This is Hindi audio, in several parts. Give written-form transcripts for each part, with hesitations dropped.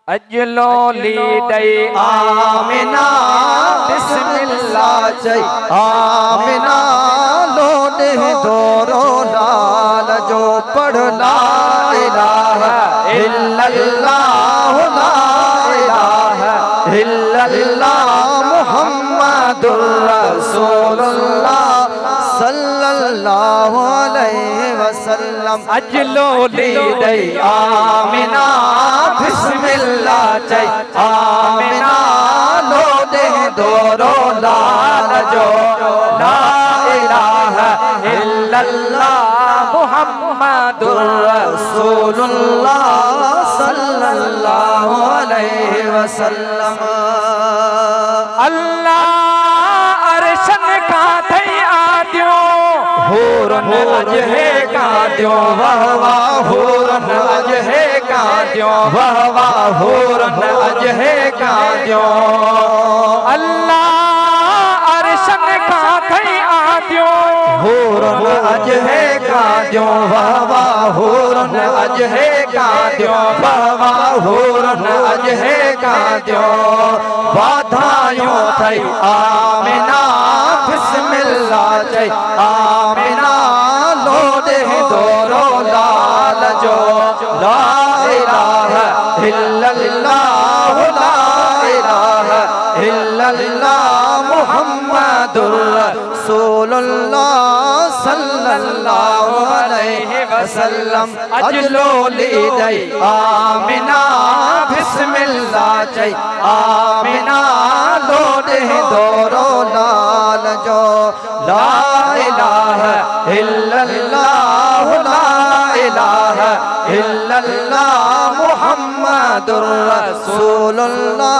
अजलो ली दई आमिना बिस्मिल्लाह चई आमिना लोडे दोरो लाल जो पढ़ ला इलाहा इल्लल्लाह ला इलाहा इल्लल्लाह मुहम्मदुर रसूलुल्लाह सल्लल्लाहु अलैहि वसल्लम। अजलो ली दई आमिना बिस्मिल्लाह चई आमिना लोडे दोरो लाल जो ला इलाहा इल्लल्लाह मुहम्मदुर रसूलुल्लाह सल्लल्लाहु अलैहि वसल्लम। अल्लाह अरशन का थई आद्यो हुरन अजहे का द्यो वाह वाह हुरन अजहे का द्यो वाह वाह हुरन अजहे का द्यो। अल्लाह अरशन का थई आद्यो हुरन अजहे का द्यो वाह वाह हुरन अजहे का द्यो वाह वाह हुरन अजहे का द्यो। वाधायूं थई आमिना बिस्मिल्लाह चई आमिना लोडे दोरो लाल जो ला इलाहा इल्लल्लाह ला इलाहा इल्लल्लाह मुहम्मदुर रसूलुल्लाह सल्लल्लाहु अलैहि वसल्लम। अजलो ली दई आमिना बिस्मिल्लाह चई आमिना लोडे दोरो लाल जो ला इलाहा इल्लल्लाह ला इलाहा इल्लल्लाह मुहम्मदुर रसूलुल्लाह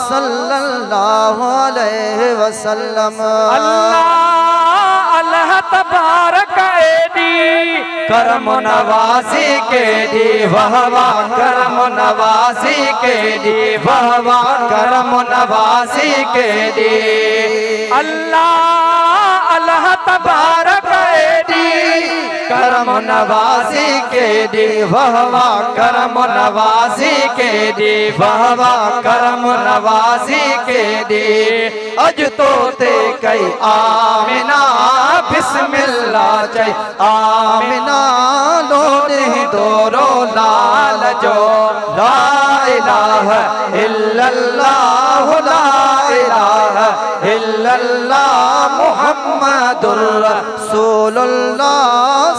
सल्लल्लाहु अलैहि वसल्लम। अल्लाह अल्लाह तबारक एदी करम नवाजी के दी वाह वाह करम नवाजी के दी वाह वाह करम नवाजी के दी। अल्लाह अल्लाह तबारक एदी करम नवाजी के दी वाह वाह करम नवाजी के दी वाह वाह करम नवाजी के दी। अज तो ते कई आमिना बिस्मिल्लाह चई आमिना लोडे दोरो लाल जो ला इलाहा इल्लल्लाह ला इलाहा इल्लल्लाह मुहम्मदुर रसूलुल्लाह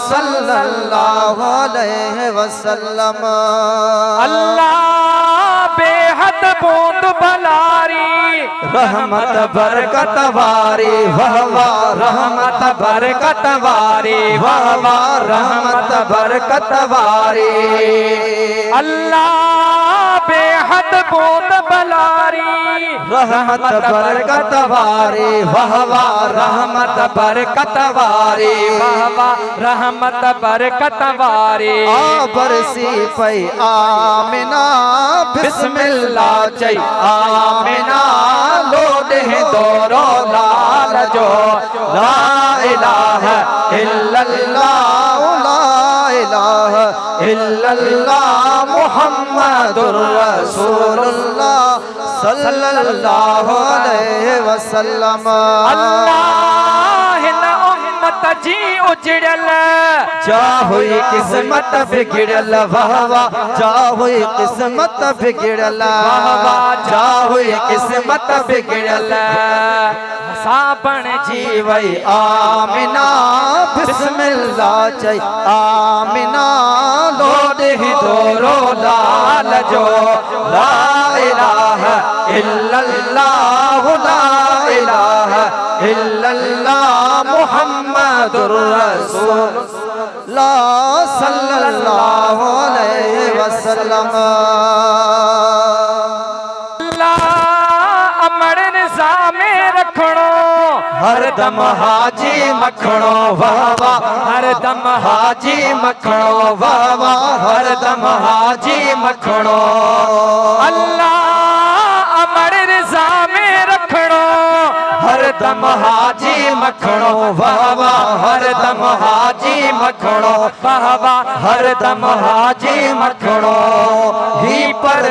सल्लल्लाहु अलैहि वसल्लम। अल्लाह बेहद बूंद बलारी रहमत बरकत वारी वाह वाह रहमत बरकत वारी वाह वाह रहमत बरकत वारी। अल्लाह बेहद बूंद बलारी रहमत बरकत वारी वाह वाह रहमत बरकत वारी वाह वाह रहमत बरकत वारी। बरसी पई आमिना बिस्मिल्लाह चई आमिना लोडे दोरो लाल जो ला इलाहा इल्लल्लाह ला इलाहा इल्लल्लाह मुहम्मदुर रसूलुल्लाह सल्लल्लाहु अलैहि वसल्लम। अल्लाह न उम्मत जी उजड़ल जा हुई किस्मत बिगड़ल वाह वाह जा हुई किस्मत बिगड़ल वाह वाह जा हुई किस्मत बिगड़ल। साबण जी वही आमिना बिस्मिल्लाह चई आमिना लोडे दोरो लाल जो ला इलाहा इल्लल्लाह ला इलाहा इल्लल्लाह मुहम्मदुर रसूलुल्लाह सल्लल्लाहु अलैहि वसल्लम। अल्लाह अमर निज़ामे रखणो हर दम हाजी मखणो वाह वाह हर दम हाजी मखणो वाह वाह हर दम हाजी मखणो। अल्लाह अमर निज़ामे रखणो हर दम हाजी मखणो वाह वाह हर दम हाजी मखणो वाह वाह हर दम हाजी मखणो ही पर